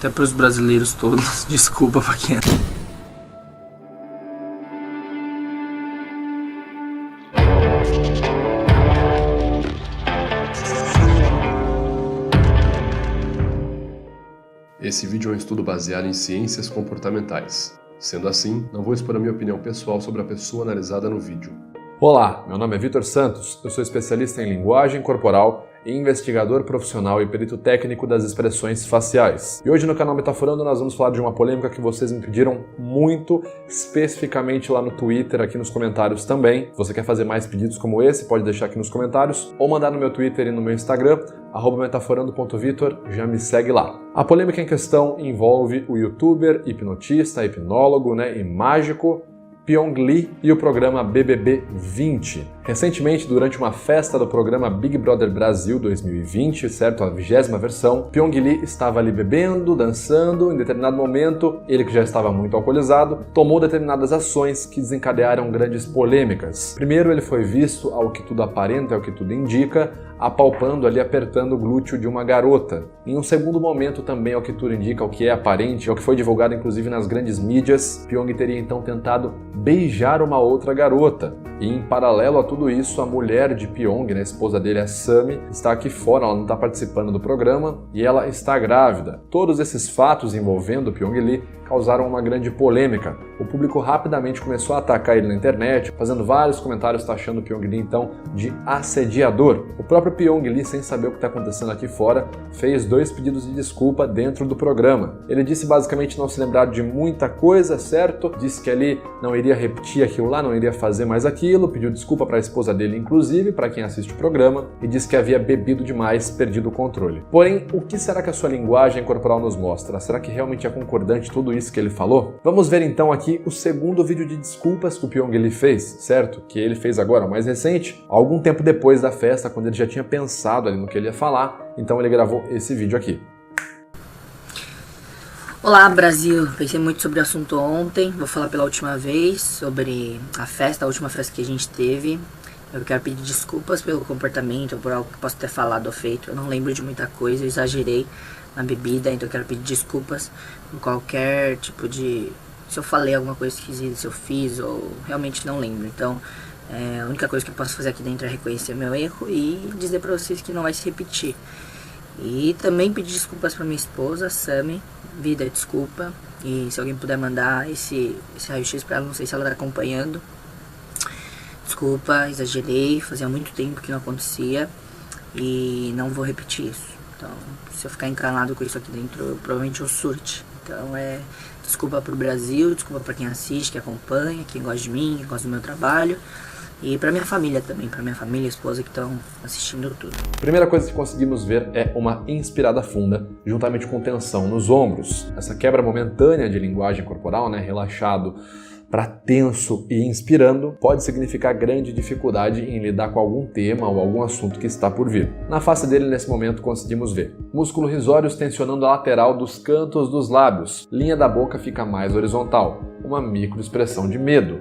Até para os brasileiros todos, desculpa pra quem é. Esse vídeo é um estudo baseado em ciências comportamentais. Sendo assim, não vou expor a minha opinião pessoal sobre a pessoa analisada no vídeo. Olá, meu nome é Vitor Santos, eu sou especialista em linguagem corporal, investigador profissional e perito técnico das expressões faciais. E hoje no canal Metaforando nós vamos falar de uma polêmica que vocês me pediram muito, especificamente lá no Twitter, aqui nos comentários também. Se você quer fazer mais pedidos como esse, pode deixar aqui nos comentários ou mandar no meu Twitter e no meu Instagram, @metaforando.vitor, já me segue lá. A polêmica em questão envolve o youtuber, hipnotista, hipnólogo, e mágico Pyong Lee e o programa BBB 20. Recentemente, durante uma festa do programa Big Brother Brasil 2020, certo? A 20ª versão, Pyong Lee estava ali bebendo, dançando. Em determinado momento, ele que já estava muito alcoolizado, tomou determinadas ações que desencadearam grandes polêmicas. Primeiro, ele foi visto, ao que tudo aparenta, ao que tudo indica, apalpando ali, apertando o glúteo de uma garota. Em um segundo momento também, ao que tudo indica, ao que é aparente, ao que foi divulgado inclusive nas grandes mídias, Pyong teria então tentado beijar uma outra garota. E em paralelo a tudo isso, a mulher de Pyong, a esposa dele, a Sami, está aqui fora, ela não está participando do programa e ela está grávida. Todos esses fatos envolvendo Pyong Lee causaram uma grande polêmica. O público rapidamente começou a atacar ele na internet, fazendo vários comentários taxando o Pyong Lee então de assediador. O próprio Pyong Lee, sem saber o que está acontecendo aqui fora, fez 2 pedidos de desculpa dentro do programa. Ele disse basicamente não se lembrar de muita coisa, certo? Disse que ali não iria repetir aquilo lá, não iria fazer mais aquilo, pediu desculpa para a esposa dele, inclusive, para quem assiste o programa, e disse que havia bebido demais, perdido o controle. Porém, o que será que a sua linguagem corporal nos mostra? Será que realmente é concordante tudo isso que ele falou? Vamos ver então aqui o segundo vídeo de desculpas que o Pyong Lee fez, certo? Que ele fez agora, o mais recente, algum tempo depois da festa, quando ele já tinha pensado ali no que ele ia falar, então ele gravou esse vídeo aqui. Olá Brasil, pensei muito sobre o assunto ontem, vou falar pela última vez sobre a última festa que a gente teve. Eu quero pedir desculpas pelo comportamento, por algo que posso ter falado ou feito. Eu não lembro de muita coisa, eu exagerei na bebida, então eu quero pedir desculpas por qualquer tipo de... Se eu falei alguma coisa esquisita, se eu fiz ou realmente não lembro. Então a única coisa que eu posso fazer aqui dentro é reconhecer meu erro e dizer pra vocês que não vai se repetir. E também pedir desculpas pra minha esposa, Sami. Vida, desculpa. E se alguém puder mandar esse raio-x pra ela, não sei se ela tá acompanhando. Desculpa, exagerei, fazia muito tempo que não acontecia e não vou repetir isso. Então, se eu ficar encanado com isso aqui dentro, provavelmente eu surte. Então desculpa pro Brasil, desculpa pra quem assiste, que acompanha, quem gosta de mim, quem gosta do meu trabalho. E pra minha família também, pra minha família e esposa que estão assistindo tudo. A primeira coisa que conseguimos ver é uma inspirada funda, juntamente com tensão nos ombros. Essa quebra momentânea de linguagem corporal, relaxado para tenso e inspirando, pode significar grande dificuldade em lidar com algum tema ou algum assunto que está por vir. Na face dele, nesse momento, conseguimos ver músculo risórios tensionando a lateral dos cantos dos lábios, linha da boca fica mais horizontal, uma microexpressão de medo.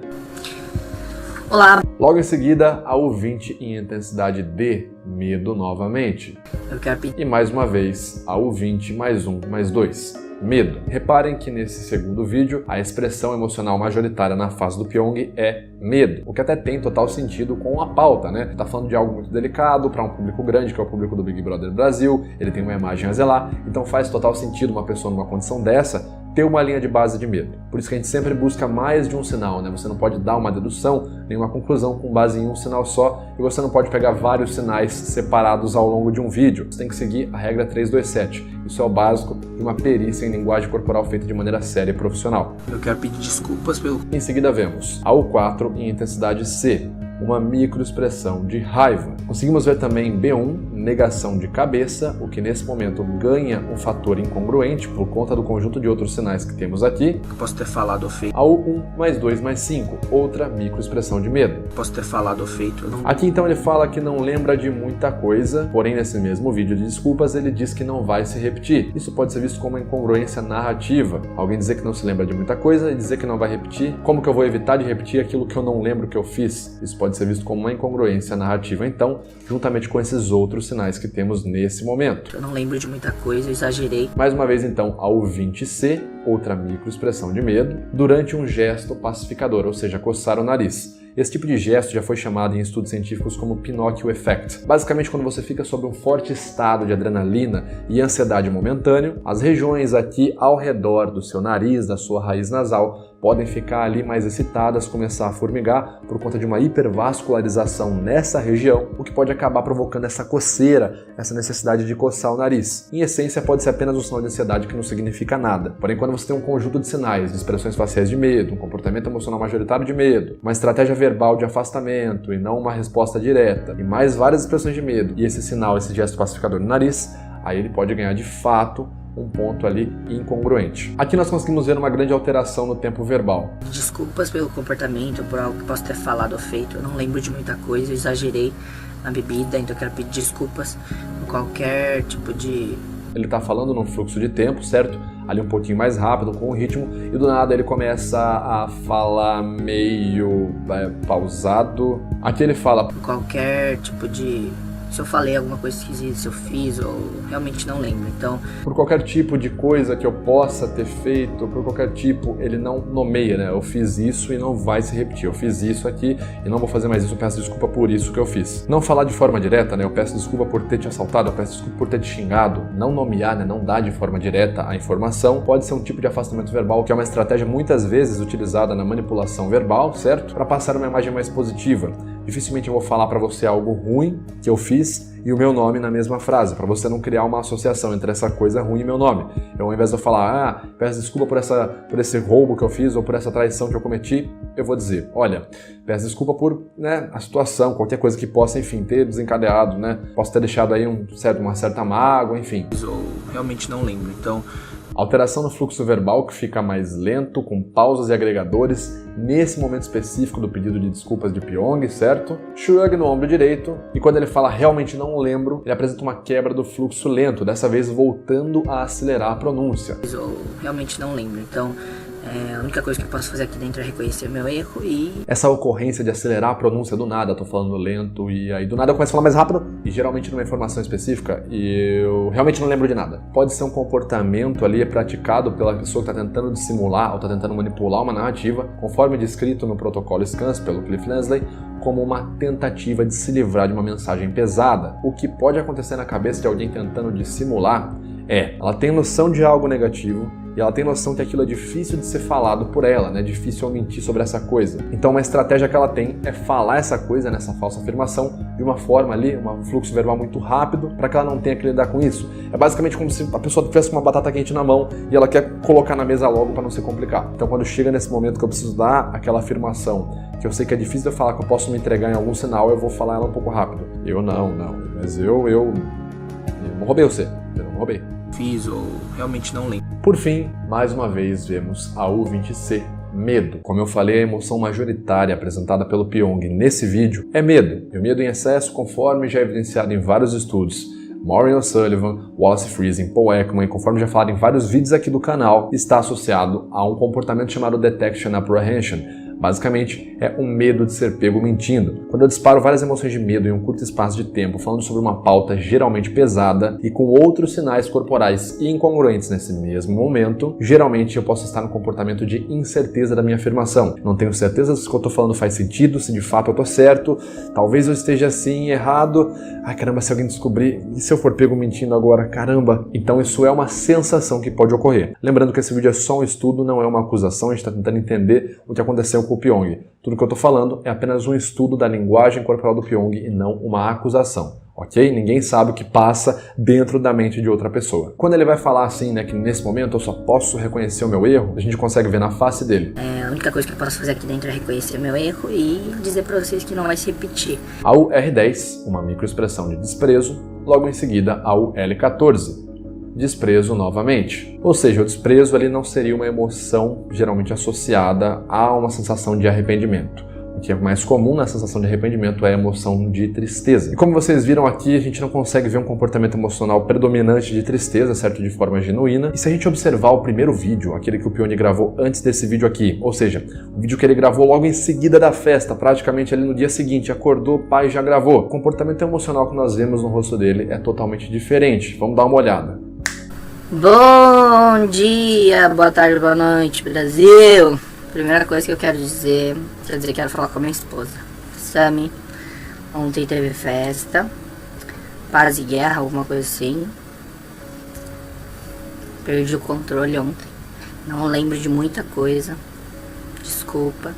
Olá! Logo em seguida, a U20 em intensidade de medo novamente. Eu quero pedir... E mais uma vez, a U20 mais 1 mais 2. Medo. Reparem que nesse segundo vídeo, a expressão emocional majoritária na face do Pyong é medo, o que até tem total sentido com a pauta, Tá falando de algo muito delicado para um público grande, que é o público do Big Brother Brasil, ele tem uma imagem a zelar, então faz total sentido uma pessoa numa condição dessa ter uma linha de base de medo. Por isso que a gente sempre busca mais de um sinal, Você não pode dar uma dedução, nem uma conclusão com base em um sinal só, e você não pode pegar vários sinais separados ao longo de um vídeo. Você tem que seguir a regra 327. Isso é o básico de uma perícia em linguagem corporal feita de maneira séria e profissional. Eu quero pedir desculpas pelo... Em seguida vemos a U4 em intensidade C, uma microexpressão de raiva. Conseguimos ver também B1, negação de cabeça, o que nesse momento ganha um fator incongruente por conta do conjunto de outros sinais que temos aqui. Eu posso ter falado ou feito. A U1 mais 2 mais 5, outra microexpressão de medo. Posso ter falado ou feito. Eu não... Aqui então ele fala que não lembra de muita coisa, porém nesse mesmo vídeo de desculpas ele diz que não vai se repetir. Isso pode ser visto como uma incongruência narrativa. Alguém dizer que não se lembra de muita coisa e dizer que não vai repetir. Como que eu vou evitar de repetir aquilo que eu não lembro que eu fiz? Isso pode ser visto como uma incongruência narrativa, então, juntamente com esses outros sinais que temos nesse momento. Eu não lembro de muita coisa, eu exagerei. Mais uma vez, então, a U20C, outra microexpressão de medo, durante um gesto pacificador, ou seja, coçar o nariz. Esse tipo de gesto já foi chamado em estudos científicos como Pinocchio Effect. Basicamente, quando você fica sob um forte estado de adrenalina e ansiedade momentâneo, as regiões aqui ao redor do seu nariz, da sua raiz nasal, podem ficar ali mais excitadas, começar a formigar por conta de uma hipervascularização nessa região, o que pode acabar provocando essa coceira, essa necessidade de coçar o nariz. Em essência, pode ser apenas um sinal de ansiedade que não significa nada. Porém, quando você tem um conjunto de sinais, de expressões faciais de medo, um comportamento emocional majoritário de medo, uma estratégia verbal de afastamento e não uma resposta direta, e mais várias expressões de medo, e esse sinal, esse gesto pacificador no nariz, aí ele pode ganhar de fato um ponto ali incongruente. Aqui nós conseguimos ver uma grande alteração no tempo verbal. Desculpas pelo comportamento, por algo que posso ter falado ou feito. Eu não lembro de muita coisa, eu exagerei na bebida, então eu quero pedir desculpas por qualquer tipo de... Ele está falando num fluxo de tempo, certo? Ali um pouquinho mais rápido, com o ritmo, e do nada ele começa a falar meio pausado. Aqui ele fala... Por qualquer tipo de... Se eu falei alguma coisa esquisita, se eu fiz, ou realmente não lembro, então... Por qualquer tipo de coisa que eu possa ter feito, por qualquer tipo, ele não nomeia, né? Eu fiz isso e não vai se repetir. Eu fiz isso aqui e não vou fazer mais isso, eu peço desculpa por isso que eu fiz. Não falar de forma direta, né? Eu peço desculpa por ter te assaltado, eu peço desculpa por ter te xingado. Não nomear, né? Não dar de forma direta a informação. Pode ser um tipo de afastamento verbal, que é uma estratégia muitas vezes utilizada na manipulação verbal, certo? Para passar uma imagem mais positiva. Dificilmente eu vou falar para você algo ruim que eu fiz e o meu nome na mesma frase, para você não criar uma associação entre essa coisa ruim e meu nome. Eu, ao invés de eu falar, peço desculpa por esse roubo que eu fiz ou por essa traição que eu cometi, eu vou dizer, olha, peço desculpa por, né, a situação, qualquer coisa que possa, enfim, ter desencadeado, né? Posso ter deixado aí uma certa mágoa, enfim. Eu realmente não lembro, então... Alteração no fluxo verbal que fica mais lento, com pausas e agregadores, nesse momento específico do pedido de desculpas de Pyong, certo? Shrug no ombro direito, e quando ele fala realmente não lembro, ele apresenta uma quebra do fluxo lento, dessa vez voltando a acelerar a pronúncia. Eu realmente não lembro, então... a única coisa que eu posso fazer aqui dentro é reconhecer meu erro e... Essa ocorrência de acelerar a pronúncia do nada, eu tô falando lento e aí do nada eu começo a falar mais rápido e geralmente numa informação específica e eu realmente não lembro de nada. Pode ser um comportamento ali praticado pela pessoa que está tentando dissimular ou está tentando manipular uma narrativa, conforme descrito no protocolo SCANS pelo Cliff Leslie, como uma tentativa de se livrar de uma mensagem pesada. O que pode acontecer na cabeça de alguém tentando dissimular ela tem noção de algo negativo e ela tem noção que aquilo é difícil de ser falado por ela, né? Difícil eu mentir sobre essa coisa. Então uma estratégia que ela tem é falar essa coisa, nessa falsa afirmação, de uma forma ali, um fluxo verbal muito rápido, para que ela não tenha que lidar com isso. É basicamente como se a pessoa tivesse uma batata quente na mão e ela quer colocar na mesa logo para não se complicar. Então quando chega nesse momento que eu preciso dar aquela afirmação, que eu sei que é difícil de eu falar, que eu posso me entregar em algum sinal, eu vou falar ela um pouco rápido. Mas eu não roubei você, eu não roubei. Fiz ou realmente não lembro. Por fim, mais uma vez vemos a U20C, medo. Como eu falei, a emoção majoritária apresentada pelo Pyong nesse vídeo é medo. E o medo em excesso, conforme já evidenciado em vários estudos, Maureen O'Sullivan, Wallace Friesen, Paul Ekman, e conforme já falado em vários vídeos aqui do canal, está associado a um comportamento chamado Detection Apprehension. Basicamente, é um medo de ser pego mentindo. Quando eu disparo várias emoções de medo em um curto espaço de tempo, falando sobre uma pauta geralmente pesada e com outros sinais corporais incongruentes nesse mesmo momento, geralmente eu posso estar no comportamento de incerteza da minha afirmação. Não tenho certeza se o que eu estou falando faz sentido, se de fato eu estou certo, talvez eu esteja assim, errado. Ai caramba, se alguém descobrir, e se eu for pego mentindo agora? Caramba! Então isso é uma sensação que pode ocorrer. Lembrando que esse vídeo é só um estudo, não é uma acusação, a gente está tentando entender o que aconteceu com o Pyong. Tudo que eu estou falando é apenas um estudo da linguagem corporal do Pyong e não uma acusação, ok? Ninguém sabe o que passa dentro da mente de outra pessoa. Quando ele vai falar assim, né, que nesse momento eu só posso reconhecer o meu erro, a gente consegue ver na face dele. A única coisa que eu posso fazer aqui dentro é reconhecer meu erro e dizer para vocês que não vai se repetir. A UR10, uma microexpressão de desprezo, logo em seguida a UL14. Desprezo novamente. Ou seja, o desprezo ali não seria uma emoção geralmente associada a uma sensação de arrependimento. O o que é mais comum na sensação de arrependimento é a emoção de tristeza. E como vocês viram aqui, a gente não consegue ver um comportamento emocional predominante de tristeza, certo? De forma genuína. E se a gente observar o primeiro vídeo, aquele que o Pyong gravou antes desse vídeo aqui, ou seja, o vídeo que ele gravou logo em seguida da festa, praticamente ali no dia seguinte, acordou, pai já gravou. O comportamento emocional que nós vemos no rosto dele é totalmente diferente. Vamos dar uma olhada. Bom dia, boa tarde, boa noite, Brasil. Primeira coisa que eu quero dizer, quero falar com a minha esposa, Sami. Ontem teve festa, paz e guerra, alguma coisa assim. Perdi o controle ontem, não lembro de muita coisa, desculpa.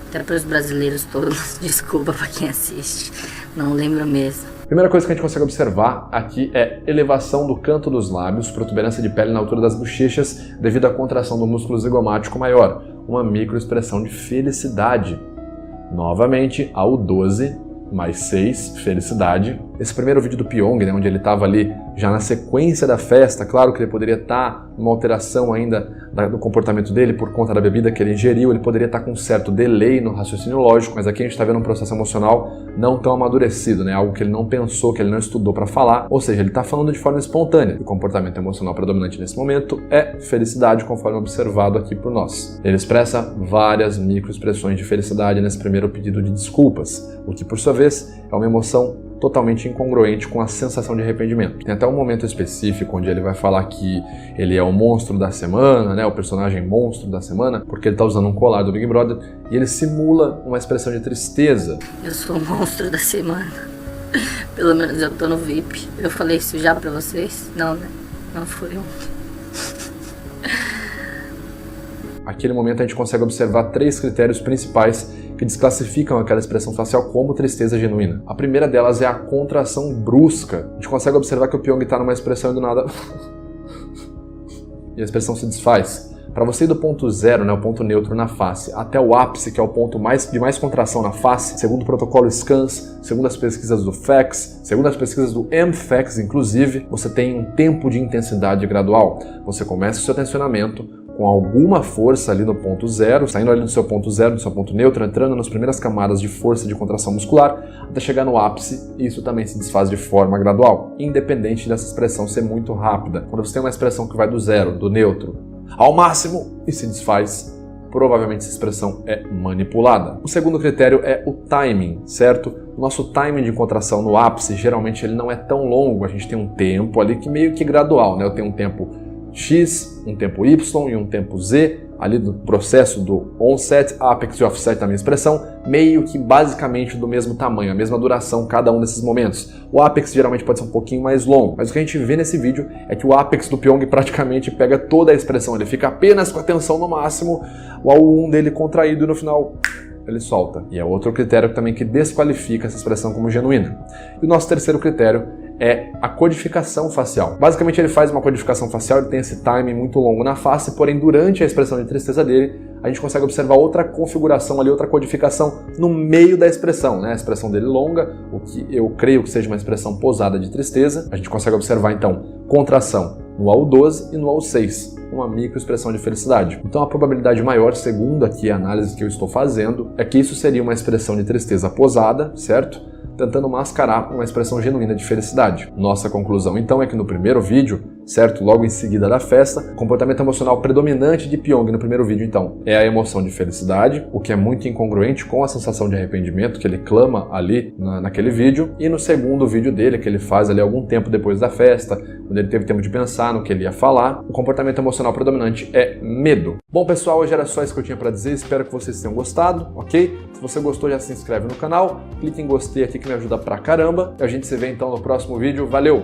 Até para os brasileiros todos, desculpa para quem assiste, não lembro mesmo. Primeira coisa que a gente consegue observar aqui é elevação do canto dos lábios, protuberância de pele na altura das bochechas devido à contração do músculo zigomático maior, uma microexpressão de felicidade. Novamente, ao 12 mais 6, felicidade. Esse primeiro vídeo do Pyong, né, onde ele estava ali já na sequência da festa, claro que ele poderia estar numa alteração ainda do comportamento dele por conta da bebida que ele ingeriu, ele poderia estar com um certo delay no raciocínio lógico, mas aqui a gente está vendo um processo emocional não tão amadurecido, né, algo que ele não pensou, que ele não estudou para falar, ou seja, ele está falando de forma espontânea. O comportamento emocional predominante nesse momento é felicidade, conforme observado aqui por nós. Ele expressa várias microexpressões de felicidade nesse primeiro pedido de desculpas, o que por sua vez é uma emoção totalmente incongruente com a sensação de arrependimento. Tem até um momento específico onde ele vai falar que ele é o monstro da semana, né, o personagem monstro da semana, porque ele está usando um colar do Big Brother e ele simula uma expressão de tristeza. Eu sou o monstro da semana. Pelo menos eu tô no VIP. Eu falei isso já pra vocês? Não, né? Não foi eu. Naquele momento a gente consegue observar 3 critérios principais que desclassificam aquela expressão facial como tristeza genuína. A primeira delas é a contração brusca. A gente consegue observar que o Pyong está numa expressão e do nada e a expressão se desfaz. Para você ir do ponto zero, né, o ponto neutro na face, até o ápice, que é o ponto de mais contração na face, segundo o protocolo SCANS, segundo as pesquisas do FACS, segundo as pesquisas do MFACS, inclusive, você tem um tempo de intensidade gradual. Você começa o seu tensionamento com alguma força ali no ponto zero, saindo ali do seu ponto zero, do seu ponto neutro, entrando nas primeiras camadas de força de contração muscular, até chegar no ápice, e isso também se desfaz de forma gradual, independente dessa expressão ser muito rápida. Quando você tem uma expressão que vai do zero, do neutro, ao máximo, e se desfaz, provavelmente essa expressão é manipulada. O segundo critério é o timing, certo? O nosso timing de contração no ápice, geralmente ele não é tão longo, a gente tem um tempo ali que meio que gradual, né? Eu tenho um tempo X, um tempo Y e um tempo Z, ali do processo do onset, apex e offset da minha expressão, meio que basicamente do mesmo tamanho, a mesma duração cada um desses momentos. O apex geralmente pode ser um pouquinho mais longo, mas o que a gente vê nesse vídeo é que o apex do Pyong praticamente pega toda a expressão, ele fica apenas com a tensão no máximo, o AU1 dele contraído e no final ele solta. E é outro critério também que desqualifica essa expressão como genuína. E o nosso terceiro critério é a codificação facial. Basicamente ele faz uma codificação facial, ele tem esse timing muito longo na face, porém durante a expressão de tristeza dele, a gente consegue observar outra configuração ali, outra codificação no meio da expressão, né? A expressão dele longa, o que eu creio que seja uma expressão posada de tristeza. A gente consegue observar então contração no AU12 e no AU6, uma microexpressão de felicidade. Então a probabilidade maior, segundo aqui a análise que eu estou fazendo, é que isso seria uma expressão de tristeza posada, certo? Tentando mascarar uma expressão genuína de felicidade. Nossa conclusão, então, é que no primeiro vídeo, certo, logo em seguida da festa, o comportamento emocional predominante de Pyong no primeiro vídeo, então, é a emoção de felicidade, o que é muito incongruente com a sensação de arrependimento que ele clama ali naquele vídeo, e no segundo vídeo dele, que ele faz ali algum tempo depois da festa, quando ele teve tempo de pensar no que ele ia falar, o comportamento emocional predominante é medo. Bom, pessoal, hoje era só isso que eu tinha para dizer, espero que vocês tenham gostado, ok? Se você gostou, já se inscreve no canal, clique em gostei aqui que me ajuda pra caramba, e a gente se vê então no próximo vídeo. Valeu!